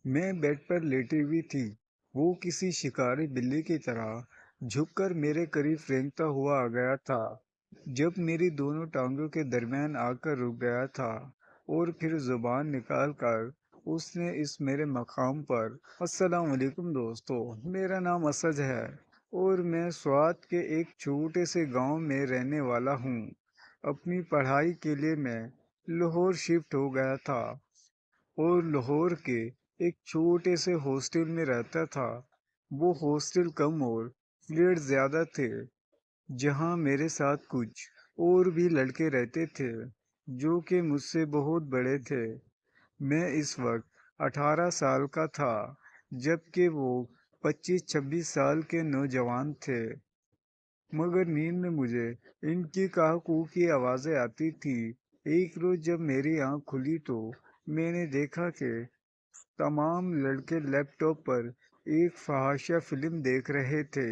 मैं बेड पर लेटी हुई थी। वो किसी शिकारी बिल्ली की तरह झुककर मेरे करीब रेंगता हुआ आ गया था। जब मेरी दोनों टांगों के दरमियान आकर रुक गया था और फिर जुबान निकाल कर उसने इस मेरे मकाम पर, अस्सलाम वालेकुम दोस्तों, मेरा नाम असद है और मैं स्वात के एक छोटे से गांव में रहने वाला हूँ। अपनी पढ़ाई के लिए मैं लाहौर शिफ्ट हो गया था और लाहौर के एक छोटे से हॉस्टल में रहता था। वो हॉस्टल कम और फ्लैट ज्यादा थे, जहाँ मेरे साथ कुछ और भी लड़के रहते थे जो कि मुझसे बहुत बड़े थे। मैं इस वक्त 18 साल का था, जबकि वो 25-26 साल के नौजवान थे। मगर नींद में मुझे इनकी काह कूँ की आवाजें आती थी। एक रोज जब मेरी आंख खुली तो मैंने देखा कि तमाम लड़के लैपटॉप पर एक फहाशा फिल्म देख रहे थे।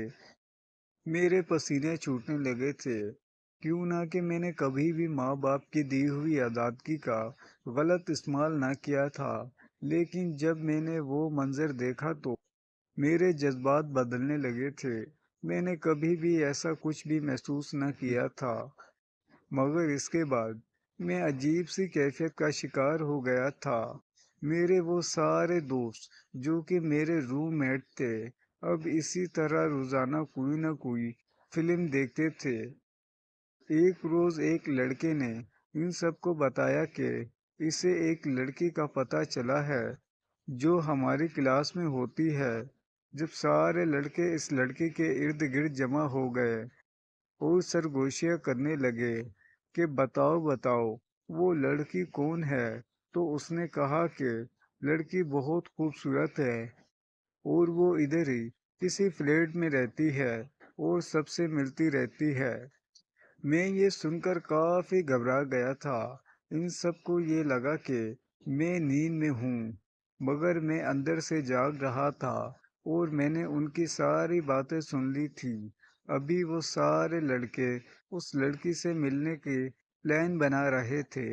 मेरे पसीने छूटने लगे थे। क्यों ना कि मैंने कभी भी माँ बाप की दी हुई आज़ादगी का गलत इस्तेमाल ना किया था। लेकिन जब मैंने वो मंजर देखा तो मेरे जज्बात बदलने लगे थे। मैंने कभी भी ऐसा कुछ भी महसूस न किया था। मगर इसके बाद मैं अजीब सी कैफियत का शिकार हो गया था। मेरे वो सारे दोस्त जो कि मेरे रूममेट थे, अब इसी तरह रोजाना कोई न कोई फिल्म देखते थे। एक रोज एक लड़के ने इन सबको बताया कि इसे एक लड़की का पता चला है जो हमारी क्लास में होती है। जब सारे लड़के इस लड़की के इर्द गिर्द जमा हो गए और सरगोशियां करने लगे कि बताओ बताओ वो लड़की कौन है, तो उसने कहा कि लड़की बहुत खूबसूरत है और वो इधर ही किसी फ्लैट में रहती है और सबसे मिलती रहती है। मैं ये सुनकर काफी घबरा गया था। इन सबको ये लगा कि मैं नींद में हूँ, मगर मैं अंदर से जाग रहा था और मैंने उनकी सारी बातें सुन ली थी। अभी वो सारे लड़के उस लड़की से मिलने के प्लान बना रहे थे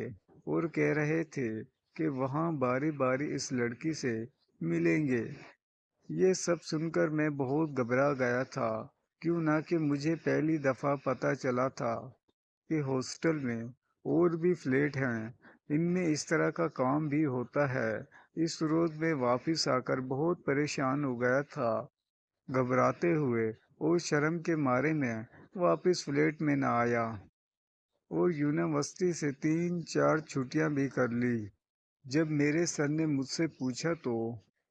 और कह रहे थे कि वहाँ बारी बारी इस लड़की से मिलेंगे। ये सब सुनकर मैं बहुत घबरा गया था। क्यों ना कि मुझे पहली दफा पता चला था कि हॉस्टल में और भी फ्लैट हैं, इनमें इस तरह का काम भी होता है। इस रोज मैं वापिस आकर बहुत परेशान हो गया था। घबराते हुए और शर्म के मारे मैं वापस फ्लैट में न आया और यूनिवर्सिटी से 3-4 छुट्टियां भी कर ली। जब मेरे सर ने मुझसे पूछा तो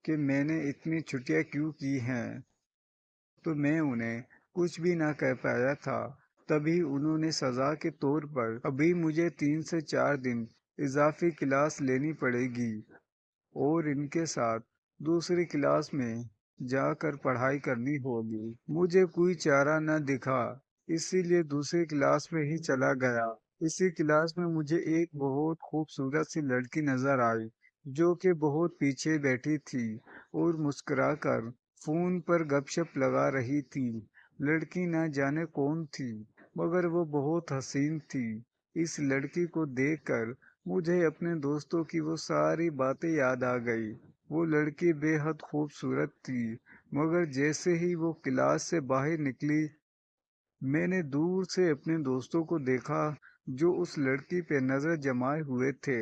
कि मैंने इतनी छुट्टियां क्यों की हैं, तो मैं उन्हें कुछ भी ना कह पाया था। तभी उन्होंने सजा के तौर पर अभी मुझे 3 से 4 दिन इजाफी क्लास लेनी पड़ेगी और इनके साथ दूसरी क्लास में जाकर पढ़ाई करनी होगी। मुझे कोई चारा न दिखा, इसीलिए दूसरी क्लास में ही चला गया। इसी क्लास में मुझे एक बहुत खूबसूरत सी लड़की नजर आई जो कि बहुत पीछे बैठी थी और मुस्कुराकर फोन पर गपशप लगा रही थी। लड़की न जाने कौन थी, मगर वो बहुत हसीन थी। इस लड़की को देखकर मुझे अपने दोस्तों की वो सारी बातें याद आ गई। वो लड़की बेहद खूबसूरत थी, मगर जैसे ही वो क्लास से बाहर निकली, मैंने दूर से अपने दोस्तों को देखा जो उस लड़की पे नजर जमाए हुए थे।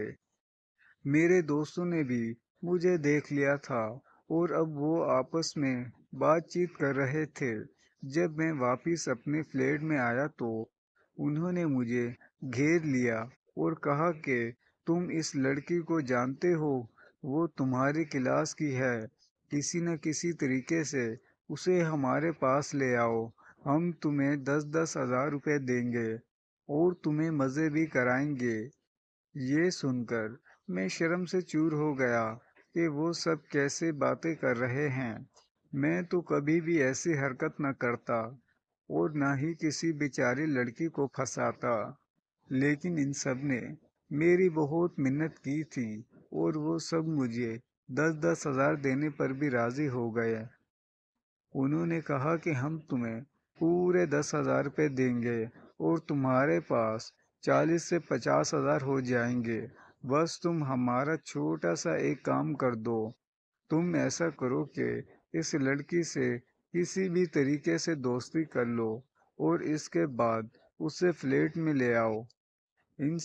मेरे दोस्तों ने भी मुझे देख लिया था और अब वो आपस में बातचीत कर रहे थे। जब मैं वापस अपने फ्लैट में आया तो उन्होंने मुझे घेर लिया और कहा कि तुम इस लड़की को जानते हो, वो तुम्हारी क्लास की है। किसी न किसी तरीके से उसे हमारे पास ले आओ। हम तुम्हें 10-10 हज़ार रुपए देंगे और तुम्हें मज़े भी कराएंगे। ये सुनकर मैं शर्म से चूर हो गया कि वो सब कैसे बातें कर रहे हैं। मैं तो कभी भी ऐसी हरकत न करता और न ही किसी बेचारी लड़की को फंसाता। लेकिन इन सब ने मेरी बहुत मिन्नत की थी और वो सब मुझे 10-10 हज़ार देने पर भी राजी हो गए। उन्होंने कहा कि हम तुम्हें पूरे 10 हज़ार रुपये देंगे और तुम्हारे पास 40 से 50 हज़ार हो जाएंगे। बस तुम हमारा छोटा सा एक काम कर दो। تم ایسا کرو کہ اس لڑکی سے کسی بھی طریقے سے دوستی کر لو اور اس کے بعد اسے فلیٹ میں لے آؤ۔ ان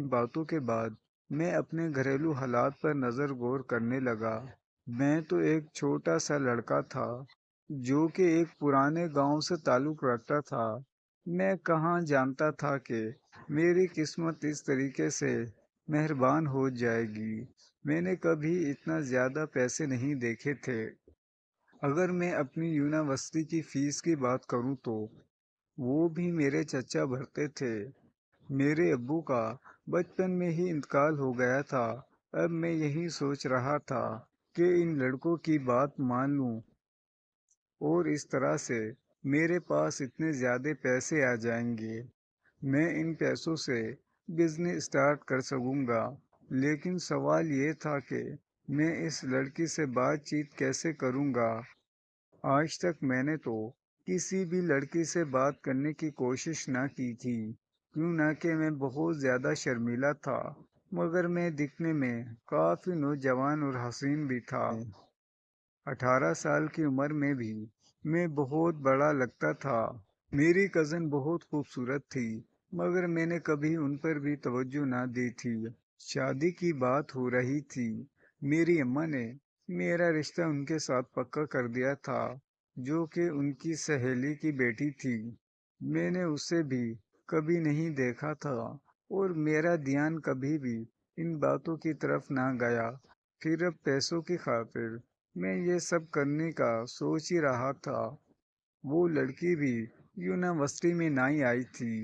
باتوں کے بعد میں اپنے گھریلو حالات پر نظر غور کرنے لگا۔ میں تو ایک چھوٹا سا لڑکا تھا جو کہ ایک پرانے گاؤں سے تعلق رکھتا تھا۔ میں کہاں جانتا تھا کہ میری قسمت اس طریقے سے مہربان ہو جائے گی۔ میں نے کبھی اتنا زیادہ پیسے نہیں دیکھے تھے۔ اگر میں اپنی یونیورسٹی کی فیس کی بات کروں تو وہ بھی میرے چچا بھرتے تھے۔ میرے ابو کا بچپن میں ہی انتقال ہو گیا تھا۔ اب میں یہی سوچ رہا تھا کہ ان لڑکوں کی بات مان لوں اور اس طرح سے میرے پاس اتنے زیادہ پیسے آ جائیں گے۔ میں ان پیسوں سے بزنس سٹارٹ کر سکوں گا۔ لیکن سوال یہ تھا کہ میں اس لڑکی سے بات چیت کیسے کروں گا۔ آج تک میں نے تو کسی بھی لڑکی سے بات کرنے کی کوشش نہ کی تھی، کیوں نہ کہ میں بہت زیادہ شرمیلا تھا، مگر میں دکھنے میں کافی نوجوان اور حسین بھی تھا۔ 18 سال کی عمر میں بھی میں بہت بڑا لگتا تھا۔ میری کزن بہت خوبصورت تھی، مگر میں نے کبھی ان پر بھی توجہ نہ دی تھی۔ شادی کی بات ہو رہی تھی۔ میری اماں نے میرا رشتہ ان کے ساتھ پکا کر دیا تھا، جو کہ ان کی سہیلی کی بیٹی تھی۔ میں نے اسے بھی کبھی نہیں دیکھا تھا اور میرا دھیان کبھی بھی ان باتوں کی طرف نہ گیا۔ پھر اب پیسوں کی خاطر میں یہ سب کرنے کا سوچ ہی رہا تھا۔ وہ لڑکی بھی یونیورسٹی میں نہیں آئی تھی۔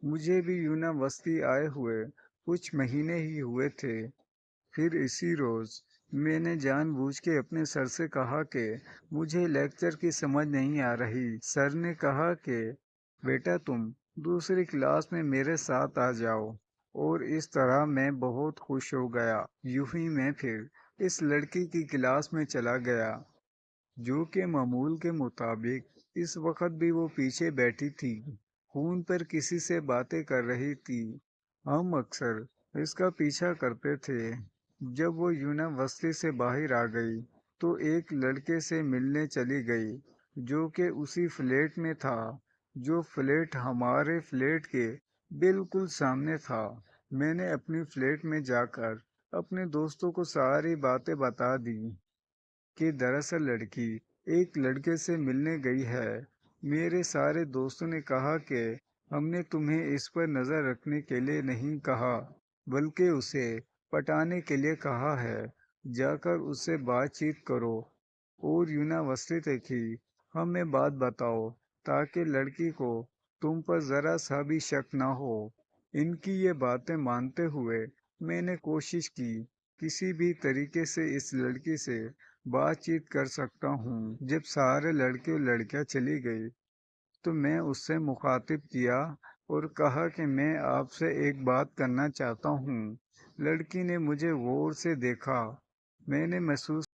مجھے بھی یونیورسٹی آئے ہوئے کچھ مہینے ہی ہوئے تھے۔ پھر اسی روز میں نے جان بوجھ کے اپنے سر سے کہا کہ مجھے لیکچر کی سمجھ نہیں آ رہی۔ سر نے کہا کہ بیٹا تم دوسری کلاس میں میرے ساتھ آ جاؤ، اور اس طرح میں بہت خوش ہو گیا۔ یوں ہی میں پھر اس لڑکی کی کلاس میں چلا گیا، جو کہ معمول کے مطابق اس وقت بھی وہ پیچھے بیٹھی تھی، فون پر کسی سے باتیں کر رہی تھی۔ ہم اکثر اس کا پیچھا کرتے تھے۔ جب وہ یونیورسٹی سے باہر آ گئی تو ایک لڑکے سے ملنے چلی گئی، جو کہ اسی فلیٹ میں تھا، جو فلیٹ ہمارے فلیٹ کے بالکل سامنے تھا۔ میں نے اپنی فلیٹ میں جا کر اپنے دوستوں کو ساری باتیں بتا دی کہ دراصل لڑکی ایک لڑکے سے ملنے گئی ہے۔ میرے سارے دوستوں نے کہا کہ ہم نے تمہیں اس پر نظر رکھنے کے لیے نہیں کہا، بلکہ اسے پٹانے کے لیے کہا ہے۔ جا کر اس سے بات چیت کرو اور یونیورسٹی تک ہی ہمیں بات بتاؤ، تاکہ لڑکی کو تم پر ذرا سا بھی شک نہ ہو۔ ان کی یہ باتیں مانتے ہوئے میں نے کوشش کی کسی بھی طریقے سے اس لڑکی سے بات چیت کر سکتا ہوں۔ جب سارے لڑکے اور لڑکیاں چلی گئی تو میں اس سے مخاطب کیا اور کہا کہ میں آپ سے ایک بات کرنا چاہتا ہوں۔ لڑکی نے مجھے غور سے دیکھا۔ میں نے محسوس